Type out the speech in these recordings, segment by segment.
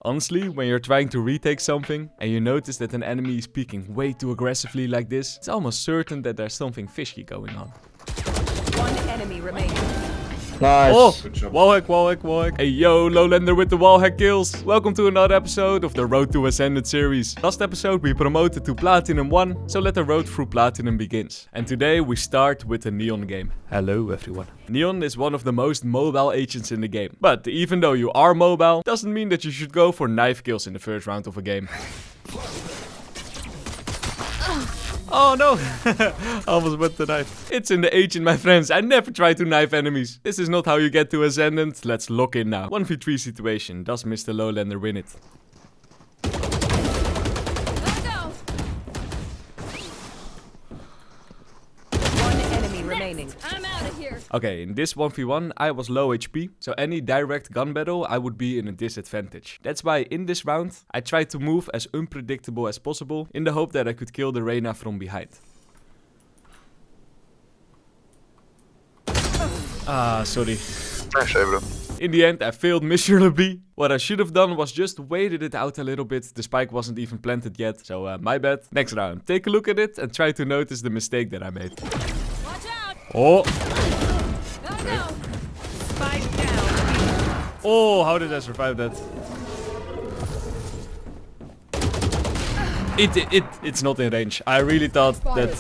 Honestly, when you're trying to retake something and you notice that an enemy is peeking way too aggressively like this, it's almost certain that there's something fishy going on. One enemy remaining. Nice. Oh, wallhack. Hey yo, Lowlander with the wallhack kills. Welcome to another episode of the Road to Ascendant series. Last episode we promoted to Platinum 1, so let the road through Platinum begins. And today we start with the Neon game. Hello everyone. Neon is one of the most mobile agents in the game. But even though you are mobile, doesn't mean that you should go for knife kills in the first round of a game. Oh no! Almost with the knife. It's in the agent, my friends. I never try to knife enemies. This is not how you get to Ascendant. Let's lock in now. 1v3 situation. Does Mr. Lowlander win it? Let's go. One enemy remaining. I'm out of here. Okay, in this 1v1 I was low HP, so any direct gun battle I would be in a disadvantage. That's why in this round I tried to move as unpredictable as possible in the hope that I could kill the Reyna from behind. Ah, sorry. In the end I failed miserably. What I should have done was just waited it out a little bit. The spike wasn't even planted yet, so my bad. Next round, take a look at it and try to notice the mistake that I made. Watch out. Oh! Okay. Spike down. Oh, how did I survive that? It's not in range. I really thought that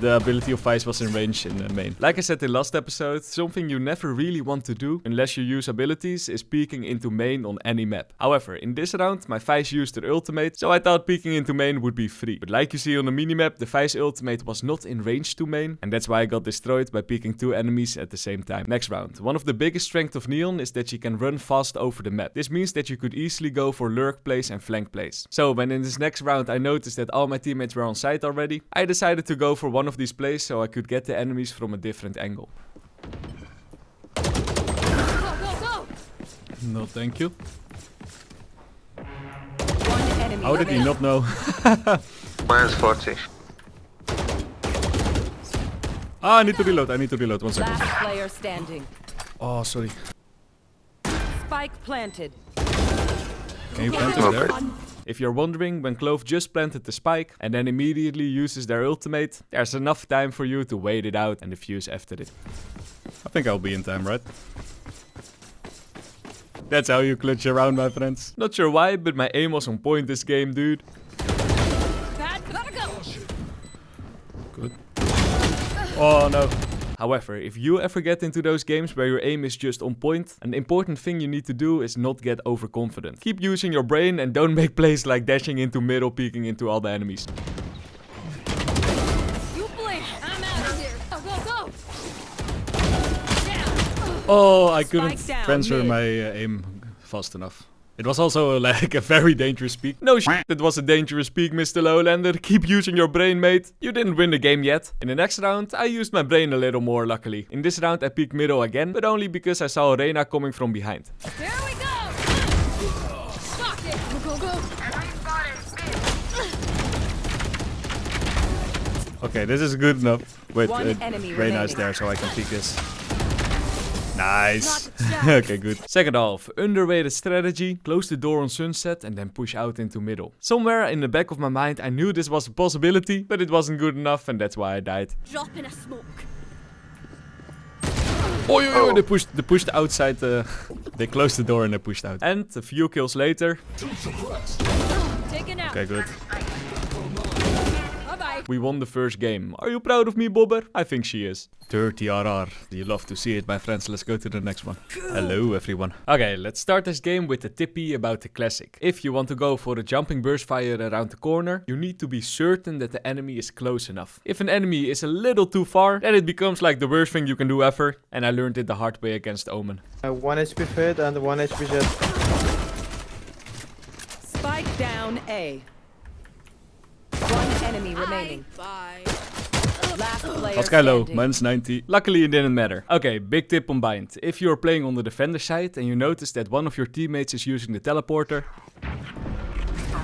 the ability of Vice was in range in the main. Like I said in last episode, something you never really want to do unless you use abilities is peeking into main on any map. However, in this round, my Vice used her ultimate, so I thought peeking into main would be free. But like you see on the minimap, the Vice ultimate was not in range to main, and that's why I got destroyed by peeking two enemies at the same time. Next round. One of the biggest strengths of Neon is that she can run fast over the map. This means that you could easily go for lurk plays and flank plays. So when in this next round I noticed that all my teammates were on site already, I decided to go for one of these plays so I could get the enemies from a different angle. Go, go, go. No, thank you. One enemy How did he remaining. not know? Minus 40. Ah, I need to reload. 1 second. Last player standing. Oh, sorry. Spike planted. Can you plant it there? If you're wondering, when Clove just planted the spike and then immediately uses their ultimate, there's enough time for you to wait it out and defuse after it. I think I'll be in time, right? That's how you clutch around, my friends. Not sure why, but my aim was on point this game, dude. Bad, gotta go. Good. Oh no. However, if you ever get into those games where your aim is just on point, an important thing you need to do is not get overconfident. Keep using your brain and don't make plays like dashing into middle, peeking into all the enemies. You blink. I'm out of here. Go, go, go. Down. Oh, I couldn't Spike down, transfer mid. my aim fast enough. It was also like a very dangerous peek. No shit, it was a dangerous peek, Mr. Lowlander. Keep using your brain, mate. You didn't win the game yet. In the next round, I used my brain a little more, luckily. In this round, I peeked middle again, but only because I saw Reyna coming from behind. Here we go. Fuck it. Go, go, go. Okay, this is good enough. Wait, One enemy Reyna is remaining. there, so I can peek this. Nice. Not Jett. Okay, good. Second half, underrated strategy. Close the door on sunset and then push out into middle. Somewhere in the back of my mind, I knew this was a possibility, but it wasn't good enough and that's why I died. Drop in a smoke. Oh, they pushed outside. They closed the door and they pushed out. And a few kills later. Taken out. Okay, good. Bye-bye. We won the first game. Are you proud of me, Bobber? I think she is. 30 RR. You love to see it, my friends. Let's go to the next one. Hello, everyone. Okay, let's start this game with a tippy about the classic. If you want to go for a jumping burst fire around the corner, you need to be certain that the enemy is close enough. If an enemy is a little too far, then it becomes like the worst thing you can do ever. And I learned it the hard way against Omen. 1 HP Fade and 1 HP Jett. Spike down A. One enemy remaining. Bye. Last player Was kind low, standing. minus 90. Luckily it didn't matter. Okay, big tip on bind. If you're playing on the defender side and you notice that one of your teammates is using the teleporter,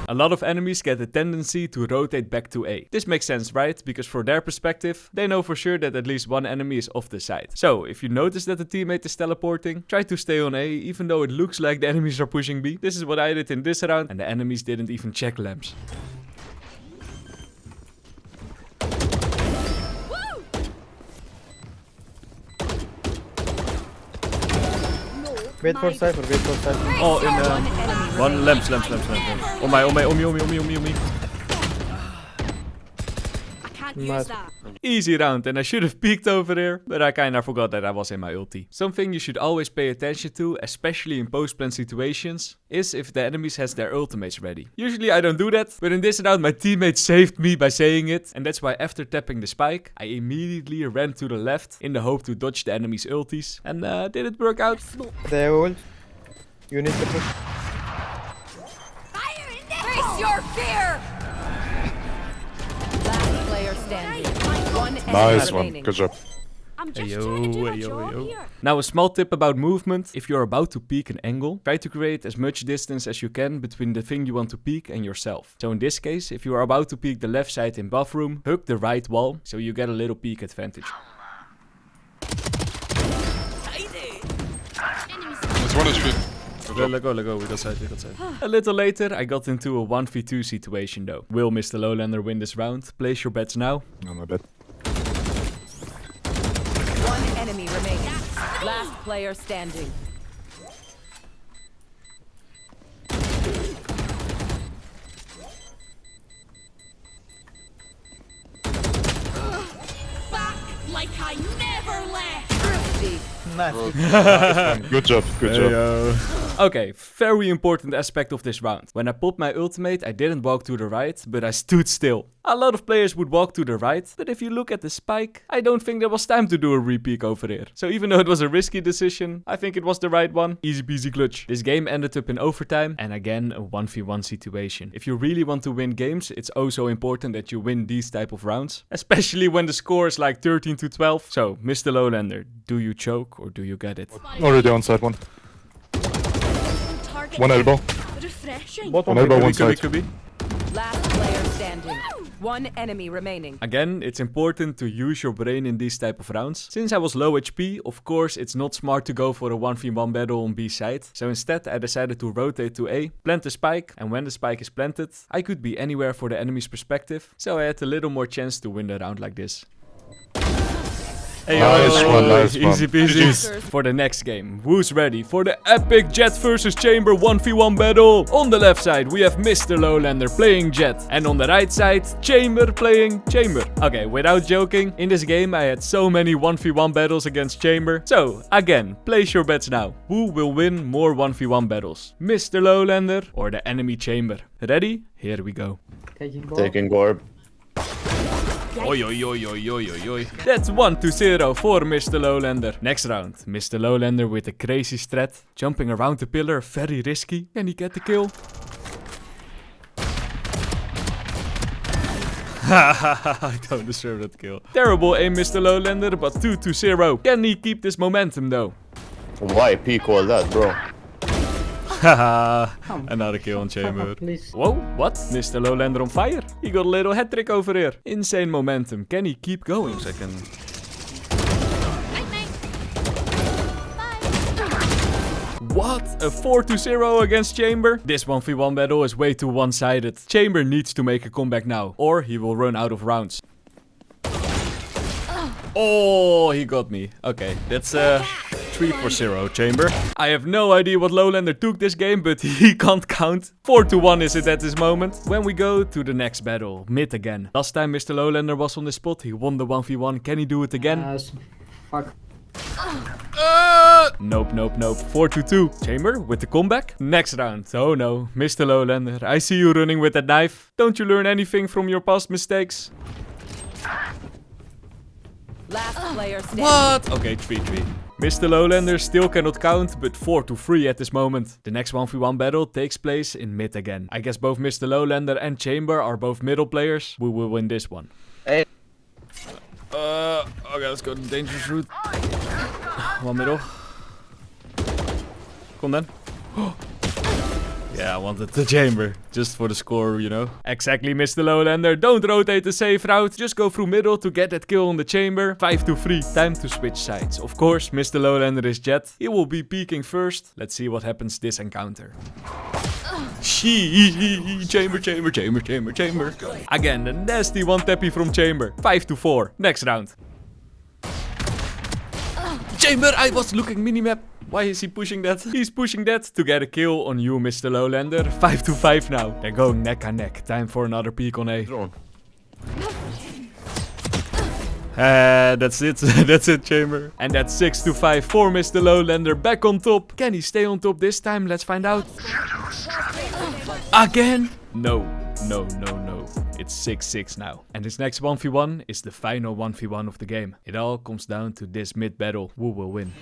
A lot of enemies get a tendency to rotate back to A. This makes sense, right? Because for their perspective, they know for sure that at least one enemy is off the side. So, if you notice that the teammate is teleporting, try to stay on A, even though it looks like the enemies are pushing B. This is what I did in this round, and the enemies didn't even check lamps. Wait for Cypher, wait for Cypher. Oh, in one lamps. On me. I can't Nice. use that. Easy round, and I should have peeked over there, but I kinda forgot that I was in my ulti. Something you should always pay attention to, especially in post-plant situations, is if the enemies has their ultimates ready. Usually I don't do that, but in this round my teammate saved me by saying it, and that's why after tapping the spike, I immediately ran to the left in the hope to dodge the enemy's ultis. And did it work out? They have ult. You need to push. Fire in there! Face your fear! Last player standing. One Nice one. remaining. Good job. I'm just Ayo, trying to do my ayo, job ayo. here. Now a small tip about movement. If you're about to peek an angle, try to create as much distance as you can between the thing you want to peek and yourself. So in this case, if you are about to peek the left side in bathroom, hug the right wall, so you get a little peek advantage. It's 1 HP. Let go, we got side. A little later, I got into a 1v2 situation though. Will Mr. Lowlander win this round? Place your bets now. No, my bad. One enemy remaining. Last player standing. Back like I never left! Thrifty. Nice. Good job. Good job. Okay, very important aspect of this round. When I popped my ultimate, I didn't walk to the right, but I stood still. A lot of players would walk to the right, but if you look at the spike, I don't think there was time to do a re-peek over here. So even though it was a risky decision, I think it was the right one. Easy peasy clutch. This game ended up in overtime, and again a 1v1 situation. If you really want to win games, it's also important that you win these type of rounds, especially when the score is like 13-12. So, Mr. Lowlander, do you choke or do you get it? Already on side 1. Target 1 elbow. refreshing. Bottom. One elbow, one Could be, side. could be. Last player standing. One enemy remaining. Again, it's important to use your brain in these type of rounds. Since I was low HP, of course, it's not smart to go for a 1v1 battle on B side. So instead, I decided to rotate to A, plant the spike, and when the spike is planted, I could be anywhere for the enemy's perspective. So I had a little more chance to win the round like this. Hey, Nice one, nice easy one. peasy. For the next game, who's ready for the epic Jett versus Chamber 1v1 battle? On the left side, we have Mr. Lowlander playing Jett, and on the right side, Chamber playing Chamber. Okay, without joking, in this game I had so many 1v1 battles against Chamber. So, again, place your bets now. Who will win more 1v1 battles? Mr. Lowlander or the enemy Chamber? Ready? Here we go. Taking Gorb. Oi, oi, oi, oi, oi, oi, oi. That's 1-0 for Mr. Lowlander. Next round, Mr. Lowlander with a crazy strat. Jumping around the pillar, very risky. Can he get the kill? I don't deserve that kill. Terrible aim, Mr. Lowlander, but 2-0. Can he keep this momentum though? Why peek all that, bro? Haha, another kill on Chamber. Whoa, what? Mr. Lowlander on fire. He got a little hat trick over here. Insane momentum. Can he keep going? Second. Night, night. What? A 4-0 against Chamber? This 1v1 battle is way too one-sided. Chamber needs to make a comeback now, or he will run out of rounds. Oh, he got me. Okay, that's 3-0 Chamber. I have no idea what Lowlander took this game, but he can't count. 4-1 is it at this moment. When we go to the next battle, mid again. Last time Mr. Lowlander was on the spot, he won the 1v1. Can he do it again? Fuck. Nope, nope, nope. 4-2. Chamber with the comeback. Next round. Oh no, Mr. Lowlander, I see you running with that knife. Don't you learn anything from your past mistakes? Last player standing. What? Okay, 3-3. Mr. Lowlander still cannot count, but 4-3 at this moment. The next 1v1 battle takes place in mid again. I guess both Mr. Lowlander and Chamber are both middle players. We will win this one. Hey. Okay, let's go to the dangerous route. One middle. Come then. Yeah, I wanted the chamber. Just for the score, you know. Exactly, Mr. Lowlander. Don't rotate the safe route. Just go through middle to get that kill on the chamber. 5-3. Time to switch sides. Of course, Mr. Lowlander is Jett. He will be peeking first. Let's see what happens this encounter. Chamber. Again, the nasty one tappy from chamber. 5-4. Next round. Chamber, I was looking minimap. Why is he pushing that? He's pushing that to get a kill on you, Mr. Lowlander. 5-5 now. They're going neck and neck. Time for another peek on A. Drone. That's it. That's it, chamber. And that's 6-5 for Mr. Lowlander. Back on top. Can he stay on top this time? Let's find out. Again? No. It's 6-6 now. And this next 1v1 is the final 1v1 of the game. It all comes down to this mid battle. Who will win?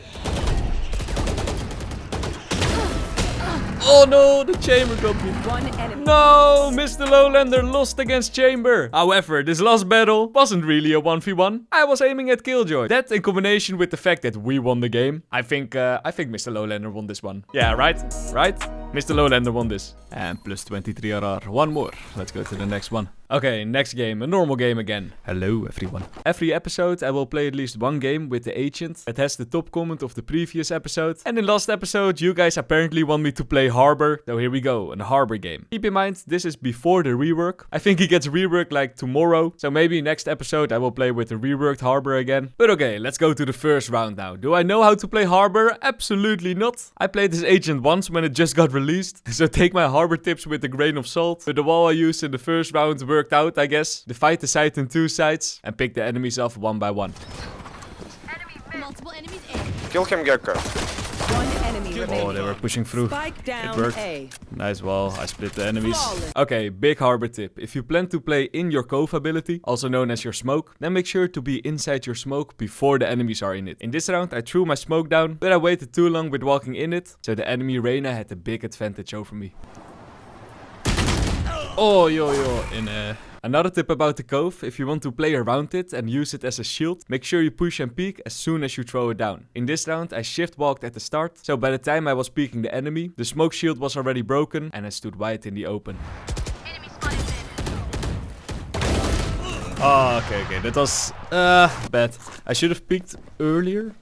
Oh no, the chamber got me. One enemy. No, Mr. Lowlander lost against chamber. However, this last battle wasn't really a 1v1. I was aiming at Killjoy. That in combination with the fact that we won the game. I think Mr. Lowlander won this one. Yeah, right? Right? Mr. Lowlander won this. And plus 23 RR. One more. Let's go to the next one. Okay, next game. A normal game again. Hello, everyone. Every episode, I will play at least one game with the agent that has the top comment of the previous episode. And in last episode, you guys apparently want me to play Harbor. So here we go, a Harbor game. Keep in mind, this is before the rework. I think he gets reworked like tomorrow. So maybe next episode, I will play with the reworked Harbor again. But okay, let's go to the first round now. Do I know how to play Harbor? Absolutely not. I played this agent once when it just got released. So take my Harbor tips with a grain of salt. But the wall I used in the first round worked out, I guess. Divide the site in 2 sides and pick the enemies off one by one. Multiple enemies A. Kill him, Gekko. One enemy remaining. Oh, they were pushing through. Spike down It worked. A. Nice wall. I split the enemies. Flawless. Okay, big Harbor tip. If you plan to play in your Clove ability, also known as your smoke, then make sure to be inside your smoke before the enemies are in it. In this round, I threw my smoke down, but I waited too long with walking in it, so the enemy Reyna had a big advantage over me. Oh, yo. Another tip about the Clove, if you want to play around it and use it as a shield, make sure you push and peek as soon as you throw it down. In this round, I shift walked at the start, so by the time I was peeking the enemy, the smoke shield was already broken and I stood wide in the open. Oh, okay, that was bad. I should have peeked earlier,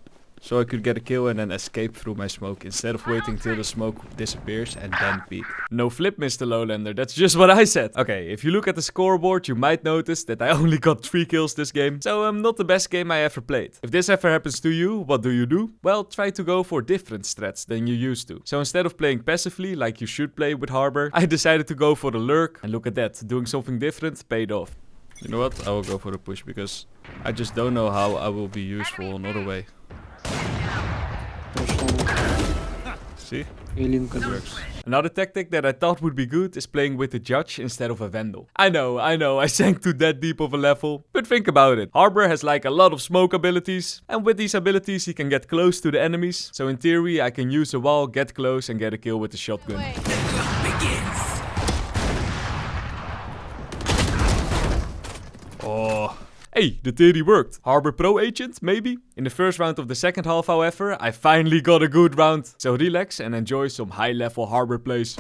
so I could get a kill and then escape through my smoke instead of waiting till the smoke disappears and then peek. No flip, Mr. Lowlander, that's just what I said. Okay, if you look at the scoreboard, you might notice that I only got 3 kills this game. So not the best game I ever played. If this ever happens to you, what do? Well, try to go for different strats than you used to. So instead of playing passively like you should play with Harbor, I decided to go for the lurk. And look at that, doing something different paid off. You know what? I will go for the push because I just don't know how I will be useful another way. See? It works. Another tactic that I thought would be good is playing with the judge instead of a vandal. I know, I sank to that deep of a level. But think about it. Harbor has like a lot of smoke abilities. And with these abilities he can get close to the enemies. So in theory I can use the wall, get close and get a kill with the shotgun. Oh. Hey, the theory worked. Harbor Pro agent, maybe? In the first round of the second half, however, I finally got a good round. So relax and enjoy some high-level Harbor plays.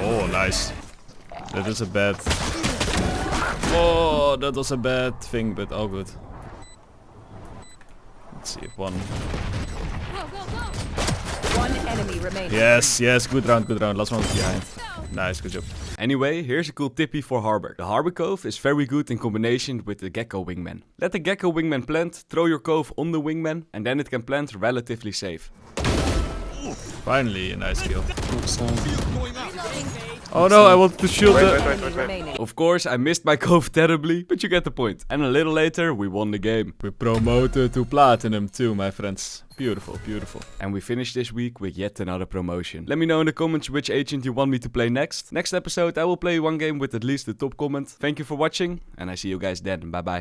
Oh, nice. That is a bad... Oh, that was a bad thing, but all good. Let's see if one... One enemy remaining. Yes, good round. Last one was behind. Nice, good job. Anyway, here's a cool tippy for Harbor. The Harbor Clove is very good in combination with the Gecko Wingman. Let the Gecko Wingman plant, throw your Clove on the Wingman, and then it can plant relatively safe. Finally, a nice kill. Oh no, I wanted to shield Wait. Of course, I missed my Clove terribly, but you get the point. And a little later, we won the game. We promoted to Platinum too, my friends. Beautiful. And we finished this week with yet another promotion. Let me know in the comments which agent you want me to play next. Next episode, I will play one game with at least the top comment. Thank you for watching, and I see you guys then. Bye bye.